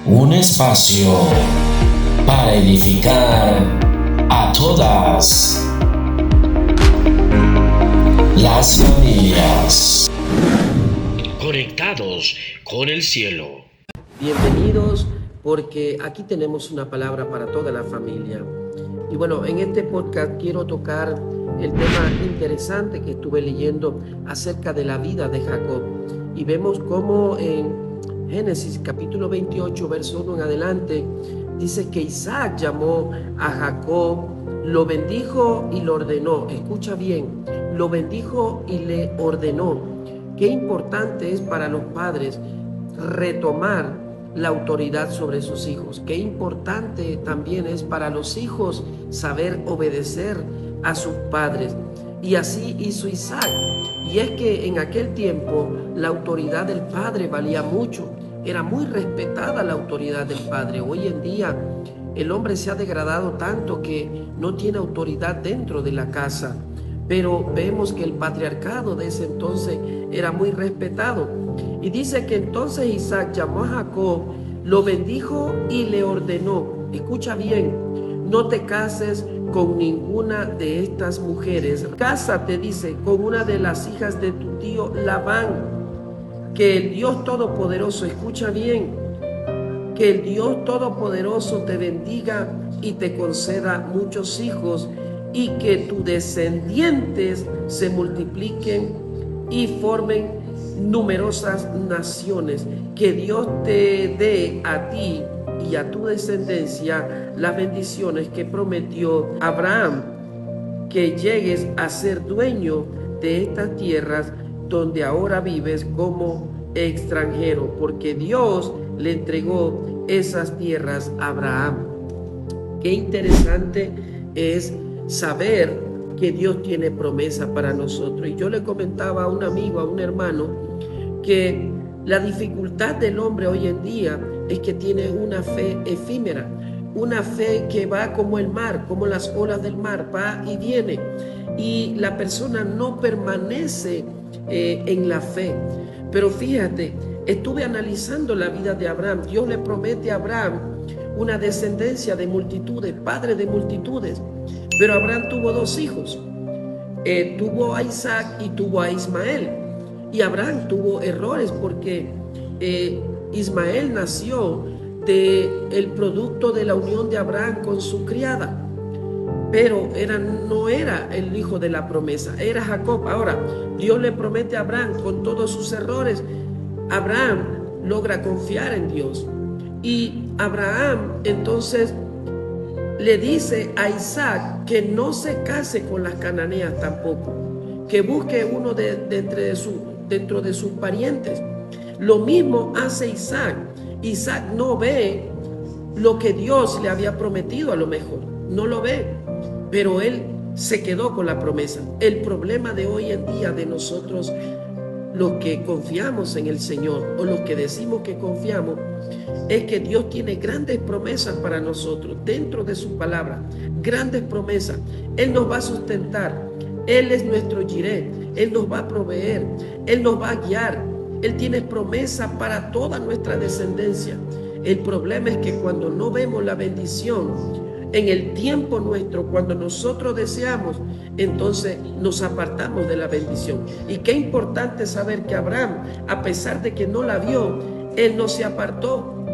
Un espacio para edificar a todas las familias. Conectados con el cielo. Bienvenidos, porque aquí tenemos una palabra para toda la familia. Y bueno, en este podcast quiero tocar el tema interesante que estuve leyendo acerca de la vida de Jacob. Y vemos cómo en Génesis capítulo 28, verso 1 en adelante, dice que Isaac llamó a Jacob, lo bendijo y lo ordenó. Escucha bien, lo bendijo y le ordenó. Qué importante es para los padres retomar la autoridad sobre sus hijos. Qué importante también es para los hijos saber obedecer a sus padres. Y así hizo Isaac. Y es que en aquel tiempo la autoridad del padre valía mucho. Era muy respetada la autoridad del padre. Hoy en día el hombre se ha degradado tanto que no tiene autoridad dentro de la casa. Pero vemos que el patriarcado de ese entonces era muy respetado. Y dice que entonces Isaac llamó a Jacob, lo bendijo y le ordenó. Escucha bien, no te cases con ninguna de estas mujeres. Cásate, dice, con una de las hijas de tu tío Labán. Que el Dios Todopoderoso, escucha bien, que el Dios Todopoderoso te bendiga y te conceda muchos hijos y que tus descendientes se multipliquen y formen numerosas naciones. Que Dios te dé a ti y a tu descendencia las bendiciones que prometió Abraham, que llegues a ser dueño de estas tierras donde ahora vives como extranjero, porque Dios le entregó esas tierras a Abraham. Qué interesante es saber que Dios tiene promesa para nosotros. Y yo le comentaba a un amigo, a un hermano, que la dificultad del hombre hoy en día es que tiene una fe efímera, una fe que va como el mar, como las olas del mar, va y viene, y la persona no permanece en la fe. Pero fíjate, estuve analizando la vida de Abraham. Dios le promete a Abraham una descendencia de multitudes, padre de multitudes. Pero Abraham tuvo dos hijos, tuvo a Isaac y tuvo a Ismael. Y Abraham tuvo errores porque Ismael nació del producto de la unión de Abraham con su criada. Pero no era el hijo de la promesa, era Jacob. Ahora, Dios le promete a Abraham con todos sus errores. Abraham logra confiar en Dios. Y Abraham entonces le dice a Isaac que no se case con las cananeas tampoco, que busque uno dentro de sus parientes. Lo mismo hace Isaac. Isaac no ve lo que Dios le había prometido, a lo mejor no lo ve, pero él se quedó con la promesa. El problema de hoy en día de nosotros, los que confiamos en el Señor o los que decimos que confiamos, es que Dios tiene grandes promesas para nosotros dentro de su palabra, grandes promesas. Él nos va a sustentar, Él es nuestro Jireh, Él nos va a proveer, Él nos va a guiar. Él tiene promesa para toda nuestra descendencia. El problema es que cuando no vemos la bendición en el tiempo nuestro, cuando nosotros deseamos, entonces nos apartamos de la bendición. Y qué importante saber que Abraham, a pesar de que no la vio, él no se apartó.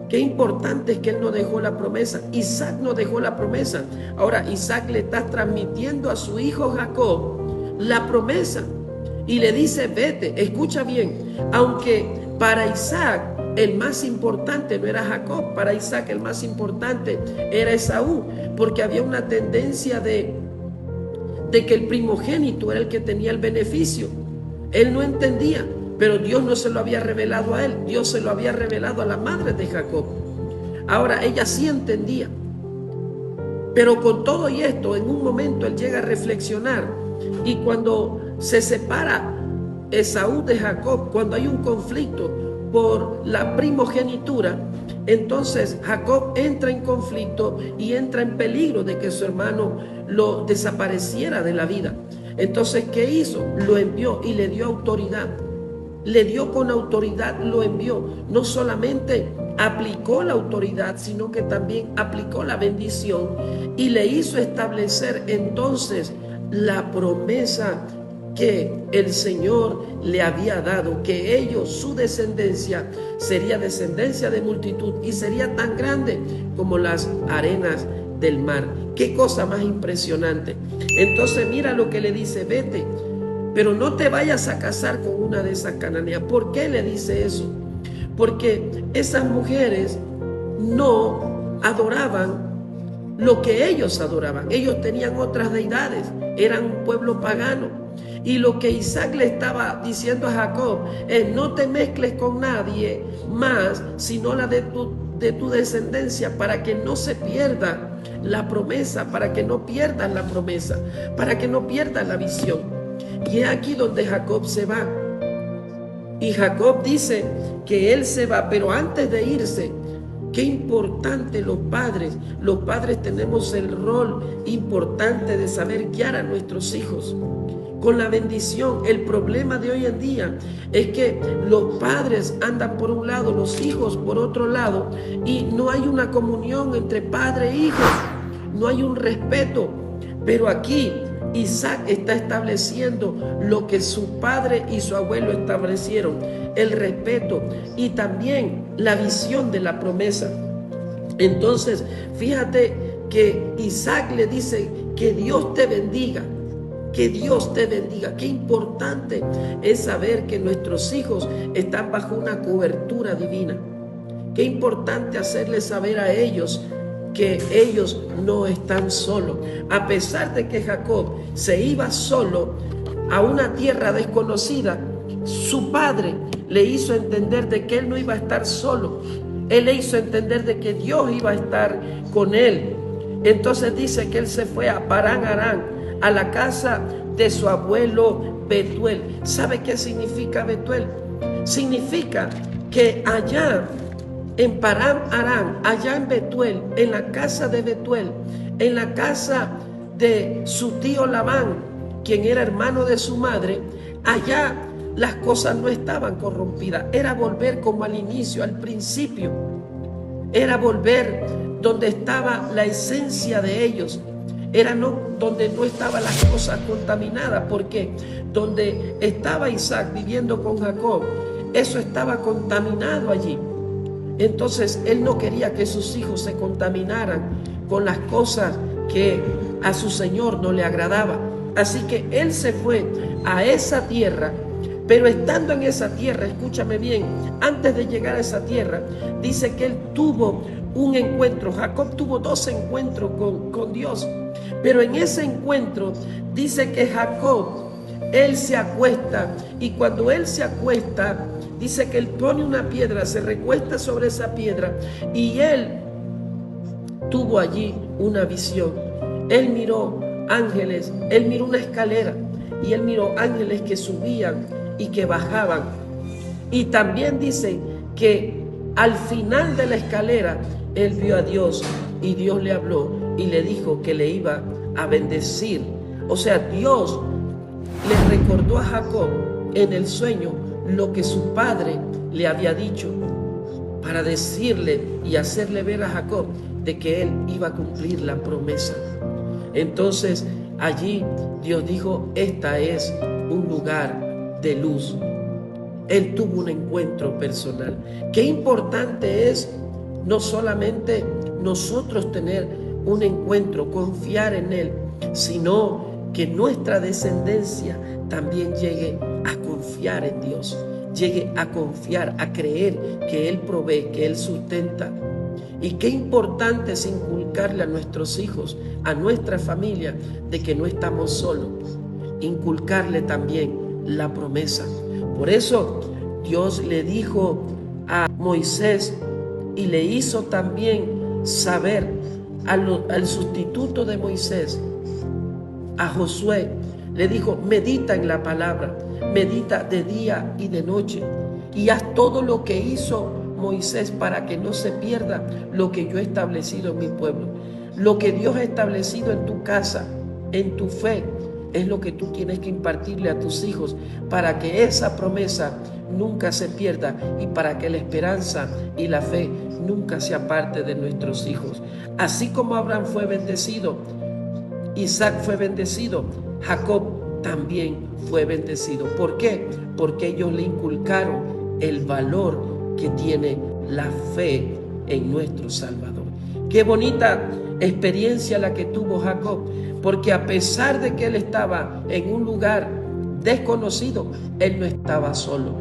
Qué importante es que él no dejó la promesa. Isaac no dejó la promesa. Ahora Isaac le está transmitiendo a su hijo Jacob la promesa y le dice: vete. Escucha bien, aunque para Isaac el más importante no era Jacob, para Isaac el más importante era Esaú, porque había una tendencia de que el primogénito era el que tenía el beneficio. Él no entendía, pero Dios no se lo había revelado a él, Dios se lo había revelado a la madre de Jacob. Ahora ella sí entendía, pero con todo y esto, en un momento él llega a reflexionar, y cuando se separa Esaú de Jacob, cuando hay un conflicto por la primogenitura, entonces Jacob entra en conflicto y entra en peligro de que su hermano lo desapareciera de la vida. Entonces, ¿qué hizo? Lo envió y le dio autoridad. le dio con autoridad, lo envió. No solamente aplicó la autoridad, sino que también aplicó la bendición y le hizo establecer entonces la promesa que el Señor le había dado, que ellos, su descendencia, sería descendencia de multitud y sería tan grande como las arenas del mar. Qué cosa más impresionante. Entonces mira lo que le dice: vete, pero no te vayas a casar con una de esas cananeas. ¿Por qué le dice eso? Porque esas mujeres no adoraban lo que ellos adoraban. Ellos tenían otras deidades, eran un pueblo pagano. Y lo que Isaac le estaba diciendo a Jacob es: no te mezcles con nadie más, sino la de tu descendencia, para que no se pierda la promesa, para que no pierdas la promesa, para que no pierdas la visión. Y es aquí donde Jacob se va. Y Jacob dice que él se va, pero antes de irse, qué importante los padres tenemos el rol importante de saber guiar a nuestros hijos con la bendición. El problema de hoy en día es que los padres andan por un lado, los hijos por otro lado, y no hay una comunión entre padre e hijos, no hay un respeto. Pero aquí Isaac está estableciendo lo que su padre y su abuelo establecieron: el respeto y también la visión de la promesa. Entonces, fíjate que Isaac le dice: que Dios te bendiga, que Dios te bendiga. Qué importante es saber que nuestros hijos están bajo una cobertura divina. Qué importante hacerles saber a ellos que ellos no están solos. A pesar de que Jacob se iba solo a una tierra desconocida, su padre le hizo entender de que él no iba a estar solo. Él le hizo entender de que Dios iba a estar con él. Entonces dice que él se fue a Parán Arán, a la casa de su abuelo Betuel. ¿Sabe qué significa Betuel? Significa que allá en Parán Arán, allá en Betuel, en la casa de Betuel, en la casa de su tío Labán, quien era hermano de su madre, allá las cosas no estaban corrompidas. Era volver como al inicio, al principio. Era volver donde estaba la esencia de ellos. Era donde no estaban las cosas contaminadas, porque donde estaba Isaac viviendo con Jacob, eso estaba contaminado allí. Entonces él no quería que sus hijos se contaminaran con las cosas que a su Señor no le agradaba. Así que él se fue a esa tierra, pero estando en esa tierra, escúchame bien, antes de llegar a esa tierra, dice que él tuvo un encuentro. Jacob tuvo 2 encuentros con Dios, pero en ese encuentro dice que Jacob, él se acuesta, y cuando él se acuesta, dice que él pone una piedra, se recuesta sobre esa piedra, y él tuvo allí una visión. Él miró ángeles, él miró una escalera, y él miró ángeles que subían y que bajaban. Y también dice que al final de la escalera él vio a Dios, y Dios le habló y le dijo que le iba a bendecir. O sea, Dios le recordó a Jacob en el sueño lo que su padre le había dicho, para decirle y hacerle ver a Jacob de que él iba a cumplir la promesa. Entonces allí Dios dijo: esta es un lugar de luz. Él tuvo un encuentro personal. Qué importante es no solamente nosotros tener un encuentro, confiar en Él, sino que nuestra descendencia también llegue a confiar en Dios, llegue a confiar, a creer que Él provee, que Él sustenta. Y qué importante es inculcarle a nuestros hijos, a nuestra familia, de que no estamos solos. Inculcarle también la promesa. Por eso Dios le dijo a Moisés y le hizo también saber al sustituto de Moisés, a Josué, le dijo: medita en la palabra, medita de día y de noche, y haz todo lo que hizo Moisés para que no se pierda lo que yo he establecido en mi pueblo. Lo que Dios ha establecido en tu casa, en tu fe, es lo que tú tienes que impartirle a tus hijos para que esa promesa nunca se pierda y para que la esperanza y la fe nunca se aparte de nuestros hijos. Así como Abraham fue bendecido, Isaac fue bendecido, Jacob también fue bendecido. ¿Por qué? Porque ellos le inculcaron el valor que tiene la fe en nuestro Salvador. Qué bonita experiencia la que tuvo Jacob, porque a pesar de que él estaba en un lugar desconocido, él no estaba solo.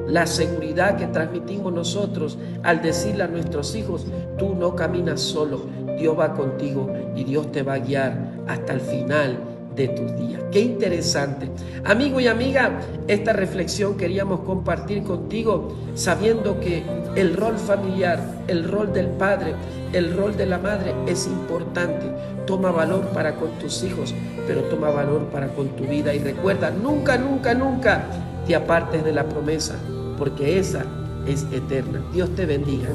La seguridad que transmitimos nosotros al decirle a nuestros hijos: tú no caminas solo, Dios va contigo y Dios te va a guiar hasta el final de tus días. Qué interesante. Amigo y amiga, esta reflexión queríamos compartir contigo, sabiendo que el rol familiar, el rol del padre, el rol de la madre es importante. Toma valor para con tus hijos, pero toma valor para con tu vida. Y recuerda, nunca, nunca, nunca te apartes de la promesa, porque esa es eterna. Dios te bendiga.